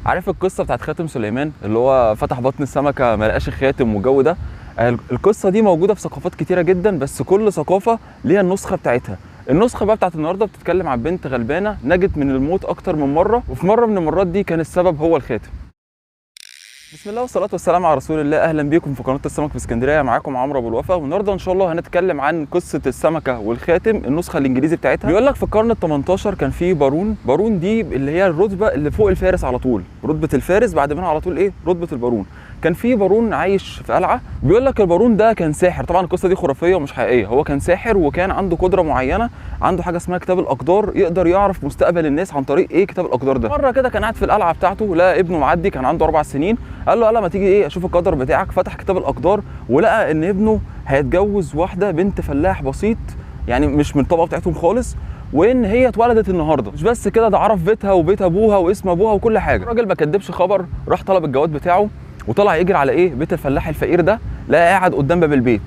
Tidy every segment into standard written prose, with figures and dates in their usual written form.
عارف القصه بتاعت خاتم سليمان اللي هو فتح بطن السمكه ما لقاش الخاتم والجو ده؟ القصه دي موجوده في ثقافات كتيره جدا، بس كل ثقافه ليها النسخه بتاعتها. النسخه بقى بتاعت النهارده بتتكلم عن بنت غلبانه نجت من الموت اكتر من مره، وفي مره من المرات دي كان السبب هو الخاتم. بسم الله والصلاه والسلام على رسول الله. اهلا بيكم في قناه السمك في اسكندريه، معاكم عمرو ابو الوفا. والنهارده ان شاء الله هنتكلم عن قصه السمكه والخاتم، النسخه الانجليزي بتاعتها. بيقول لك في القرن ال 18 كان في بارون دي اللي هي الرتبه اللي فوق الفارس على طول، رتبه الفارس بعد منها على طول ايه؟ رتبه البارون. كان في بارون عايش في قلعه، بيقول لك البارون ده كان ساحر. طبعا القصه دي خرافيه ومش حقيقيه، هو كان ساحر وكان عنده قدره معينه، عنده حاجه اسمها كتاب الاقدار، يقدر يعرف مستقبل الناس عن طريق ايه؟ كتاب الاقدار ده. مره كده كان قاعد في القلعه بتاعته، لقى ابنه معدي كان عنده 4 سنين، قال له يلا ما تيجي ايه اشوف القدر بتاعك. فتح كتاب الاقدار ولقى ان ابنه هيتجوز واحده بنت فلاح بسيط، يعني مش من الطبقه بتاعتهم خالص، وان هي اتولدت النهارده. مش بس كده، ده عرف بيتها وبيت ابوها واسم ابوها وكل حاجه. الراجل ما كدبش خبر، راح طلب الجواد بتاعه وطلع يجري على ايه؟ بيت الفلاح الفقير ده، لقى قاعد قدام باب البيت.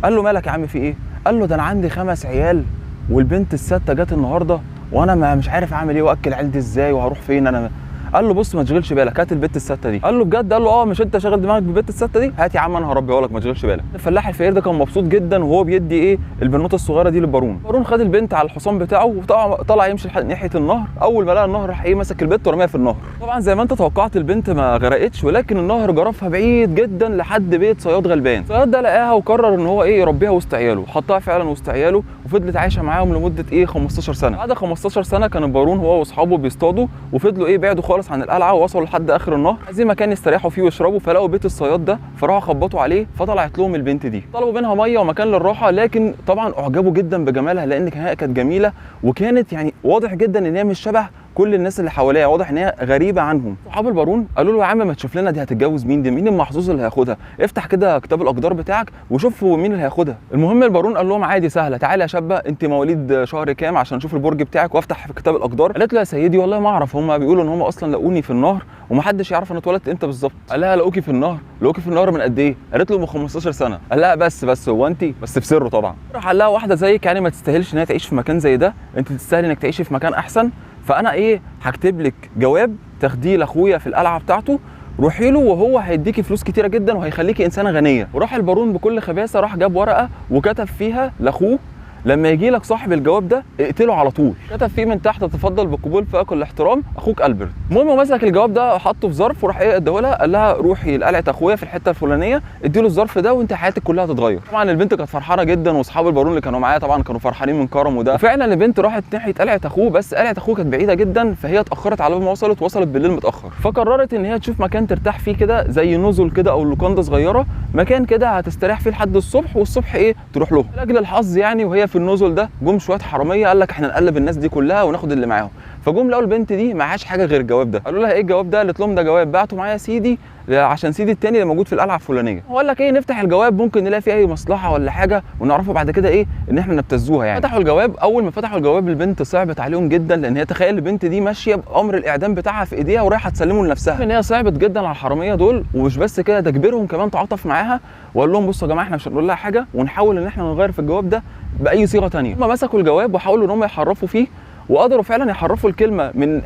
قال له مالك يا عم في ايه؟ قال له ده انا عندي 5 عيال والبنت السادسه جت النهارده، وانا مش عارف اعمل ايه واكل عيلتي ازاي وهروح فين انا. قال له بص ما تشغلش بالك، هات البت السته دي. قال له بجد؟ قال له اه. مش انت شاغل دماغك بالبت السته دي؟ هات يا عم انا هربيها لك ما تشغلش بالك. الفلاح الفقير ده كان مبسوط جدا وهو بيدي ايه؟ البنوته الصغيره دي للبارون. البارون خد البنت على الحصان بتاعه وطلع يمشي ناحيه النهر. اول ما لقى النهر راح ايه؟ مسك البنت ورماها في النهر. طبعا زي ما انت توقعت البنت ما غرقتش، ولكن النهر جرفها بعيد جدا لحد بيت صياد غلبان. الصياد ده لقاها وقرر ان هو ايه؟ يربيها وسط عياله. حطها فعلا وسط عياله وفضلت عايشه معاهم لمده ايه؟ 15 سنه. بعد 15 سنه كان البارون هو واصحابه بيصطادوا، وفضلوا ايه؟ بعدوا خالص عن القلعه ووصلوا لحد اخر النهر، عايزين مكان يستريحوا فيه ويشربوا، فلقوا بيت الصياد ده، فراحوا خبطوا عليه فطلعت لهم البنت دي. طلبوا منها ميه ومكان للراحه، لكن طبعا اعجبوا جدا بجمالها لان كانت جميله، وكانت يعني واضح جدا ان هي مش شبه كل الناس اللي حواليها، واضح ان هي غريبه عنهم. صحاب البارون قالوا له يا عم ما تشوف لنا دي هتتجوز مين؟ دي مين المحظوظ اللي هياخدها؟ افتح كده كتاب الاقدار بتاعك وشوف مين اللي هياخدها. المهم البارون قال لهم عادي سهله، تعالى يا شابه انت مواليد شهر كام عشان اشوف البرج بتاعك وافتح في كتاب الاقدار. قالت له يا سيدي والله ما اعرف، هم بيقولوا ان هم اصلا لقوني في النهر ومحدش يعرف انا اتولدت امتى بالظبط. قال لها لقوكي في النهر؟ لقوكي في النهر من قد ايه؟ قالت له من 15 سنه. قال لها بس هو انت بس بسره طبعا. راح قال لها واحده زيك يعني ما تستاهلش ان هي تعيش في مكان زي ده، انت تستاهلي انك تعيشي في مكان احسن، فانا ايه؟ هكتب لك جواب تاخديه لاخويا في القلعه بتاعته، روحي له وهو هيديكي فلوس كتيره جدا وهيخليكي انسانه غنيه. وراح البارون بكل خباثه راح جاب ورقه وكتب فيها لاخوه لما يجي لك صاحب الجواب ده اقتله على طول. كتب فيه من تحت تفضل بالقبول فائق الاحترام اخوك البرت. المهم مسك الجواب ده حطه في ظرف وراح ايه؟ اداه لها، قال لها روحي لقلعه اخويا في الحته الفلانيه اديله الظرف ده وانت حياتك كلها هتتغير. طبعا البنت كانت فرحانه جدا، واصحاب البارون اللي كانوا معايا طبعا كانوا فرحانين من كرمه ده. وفعلا البنت راحت ناحيه قلعه اخوه، بس قلعه اخوه كانت بعيده جدا، فهي اتاخرت على ما وصلت بالليل متاخر. فقررت ان هي تشوف مكان ترتاح فيه كده زي نزل كده او لوكاندا صغيره، مكان كده هتستريح فيه لحد الصبح، والصبح ايه؟ تروح له. لاجل الحظ يعني وهي في النزل ده جم شويه حراميه، قال لك احنا نقلب الناس دي كلها وناخد اللي معاهم. فجم لقوا البنت دي معهاش حاجه غير الجواب ده. قالوا لها ايه الجواب ده؟ قالت لهم ده جواب بعته معايا سيدي عشان سيدي التاني اللي موجود في القلعه الفلانيه. وقال لك ايه؟ نفتح الجواب ممكن نلاقي فيه اي مصلحه ولا حاجه ونعرفه بعد كده ايه؟ ان احنا نبتزوها يعني. فتحوا الجواب، اول ما فتحوا الجواب البنت صعبت عليهم جدا، لان هي تخيل البنت دي ماشيه بامر الاعدام بتاعها في ايديها ورايحه تسلمه لنفسها. ان هي صعبت جدا على الحراميه دول، ومش بس كده ده كبرهم كمان تعاطف معاها وقال لهم بصوا يا جماعه احنا مش هنقول لها حاجه، ونحاول ان احنا نغير في الجواب ده باي صيغه ثانيه. هم مسكوا الجواب وحاولوا ان هم يحرفوا فيه، وقدروا فعلا يحرفوا الكلمه من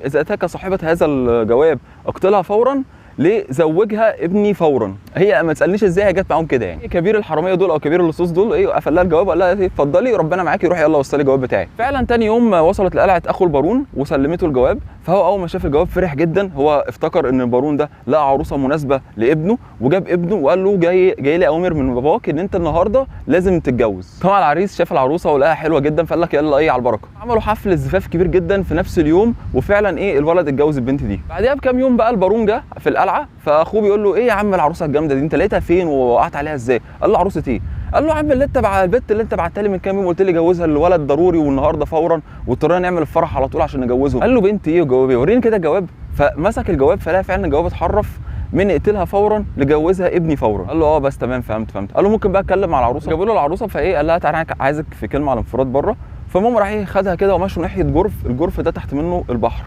اذا اتاك صاحبه هذا الجواب اقتلها فورا لزوجها ابني فورا. هي ما تسالنيش ازاي هي جت معاهم كده يعني. كبير الحراميه دول او كبير اللصوص دول ايه؟ قفل لها الجواب وقال لها اتفضلي ربنا معاكي، روحي يلا وصلي الجواب بتاعي. فعلا تاني يوم وصلت لقلعه اخو البارون وسلمته الجواب. فهو اول ما شاف الجواب فرح جدا، هو افتكر ان البارون ده لقى عروسه مناسبه لابنه، وجاب ابنه وقال له جاي لي اوامر من باباك ان انت النهارده لازم تتجوز. طبعا العريس شاف العروسه ولقاها حلوه جدا فقال لك يلا ايه على البركه. عملوا حفل الزفاف كبير جدا في نفس اليوم، وفعلا ايه؟ الولد اتجوز البنت دي. بعدها بكام يوم بقى البارون جه في القلعه، فاخوه بيقول له ايه يا عم العروسه الجامده دي انت لقيتها فين ووقعت عليها ازاي؟ قال له عروسه ايه؟ قال له يا عم البت اللي انت بعتها لي من كام يوم قلت لي جوزها الولد ضروري والنهارده فورا، واضطرينا نعمل الفرح على طول عشان نجوزه. قال له بنت ايه وجواب ايه؟ وريني كده الجواب. فمسك الجواب فلقى فعلا الجواب اتحرف من اقتلها فورا لجوزها ابني فورا. قال له اه بس تمام فهمت. قال له ممكن بقى اتكلم مع العروسه. جابوا له العروسه فايه؟ قال لها تعالى عايزك في كلمه على انفراد بره. فالمهم راح ايه؟ خدها كده ومشوا ناحيه جرف، الجرف ده تحت منه البحر.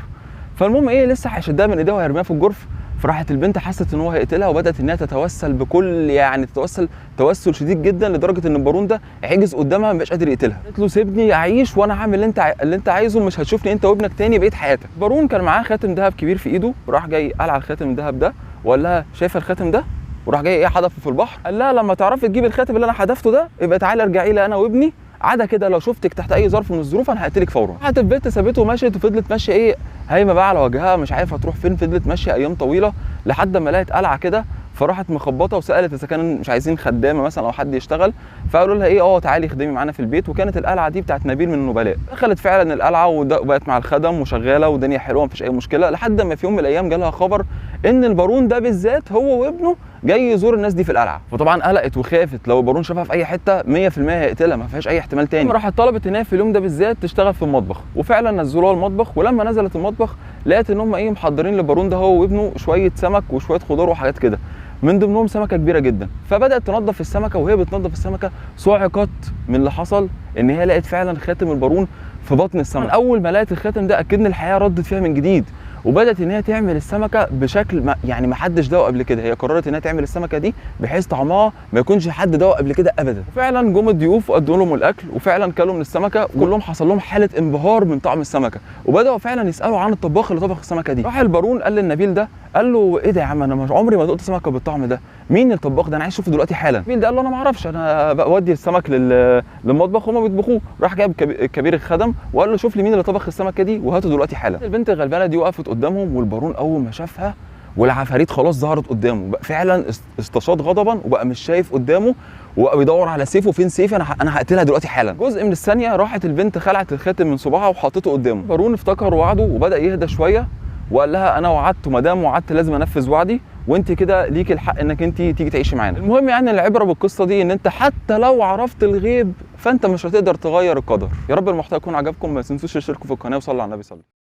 فالمهم ايه؟ لسه هيشدها من ايديها وهيرميها في الجرف، فراحت البنت حست ان هو هيقتلها، وبدات انها تتوسل بكل يعني توسل شديد جدا، لدرجه ان البارون ده عجز قدامها مبقاش قادر يقتلها. قالت له سيبني اعيش وانا هعمل اللي انت عايزه، مش هتشوفني انت وابنك تاني بقيت حياتك. البارون كان معاه خاتم ذهب كبير في ايده، راح جاي قلع الخاتم الذهب ده وقال لها شايفه الخاتم ده، وراح جاي ايه حدفه في البحر. قال لها لما تعرفي تجيبي الخاتم اللي انا حدفته ده يبقى تعالي ارجعي لي انا وابني، عاده كده لو شفتك تحت اي ظرف من الظروف انا هقتلك فورا. راحت البنت سابته ومشيت، وفضلت ماشيه ايه هايمه بقى على وجهها مش عارفه تروح فين. فضلت ماشيه ايام طويله لحد ما لقت قلعه كده، فراحت مخبطه وسالت اذا كانوا مش عايزين خدامه مثلا او حد يشتغل، فقالوا لها ايه تعالي خدمي معانا في البيت. وكانت القلعه دي بتاعت نبيل من النبلاء. دخلت فعلا القلعه وبقت مع الخدم وشغاله والدنيا حلوه مفيش اي مشكله، لحد ما في يوم من الايام جالها خبر ان البارون ده بالذات هو وابنه جاي يزور الناس دي في القلعه. فطبعا قلقت وخافت، لو البارون شافها في اي حته 100% هيقتلها، ما فيهاش اي احتمال تاني. راحت طلبت ان هي في اليوم ده بالذات تشتغل في المطبخ، وفعلا نزلوها المطبخ. ولما نزلت المطبخ لقيت ان هم محضرين للبارون ده هو وابنه شويه سمك وشويه خضار وحاجات كده، من ضمنهم سمكه كبيره جدا. فبدات تنظف السمكه، وهي بتنظف السمكه صعقت من اللي حصل ان هي لقت فعلا خاتم البارون في بطن السمكه. اول ما لقت الخاتم ده اكد ان الحياه ردت فيها من جديد، وبدات ان هي تعمل السمكه بشكل ما حدش داق قبل كده. هي قررت انها تعمل السمكه دي بحيث طعمها ما يكونش حد داق قبل كده ابدا. وفعلا جم الضيوف وقدموا لهم الاكل، وفعلا كلوا من السمكه، وكلهم حصل لهم حاله انبهار من طعم السمكه، وبداوا فعلا يسالوا عن الطباخ اللي طبخ السمكه دي. راح البارون قال للنبيل ده، قال له ايه ده يا عم، انا مش عمري ما دقت سمكه بالطعم ده، مين الطباخ ده، انا عايز اشوفه دلوقتي حالا. النبيل ده قال له انا ما اعرفش، انا بودي السمك للمطبخ وهم بيطبخوه. راح جاب كبير الخدم وقال له شوف لي مين اللي طبخ السمكه دي وهاته دلوقتي حالا. البنت الغلبانه دي وقفت قدامهم، والبارون اول ما شافها والعفاريت خلاص ظهرت قدامه بقى فعلا استشاط غضبا، وبقى مش شايف قدامه، وبقى بيدور على سيفه. فين سيفي، انا هقتلها دلوقتي حالا. جزء من الثانيه راحت البنت خلعت الخاتم من صباعها وحطته قدامه. بارون افتكر وعده وبدا يهدى شويه، وقال لها انا وعدت، وما دام وعدت لازم انفذ وعدي، وانت كده ليك الحق انك انت تيجي تعيشي معانا. المهم يعني العبره بالقصه دي ان انت حتى لو عرفت الغيب فانت مش هتقدر تغير القدر. يا رب المحتوى يكون عجبكم، ما تنسوش تشتركوا في القناه وصلوا على النبي صلى الله عليه وسلم.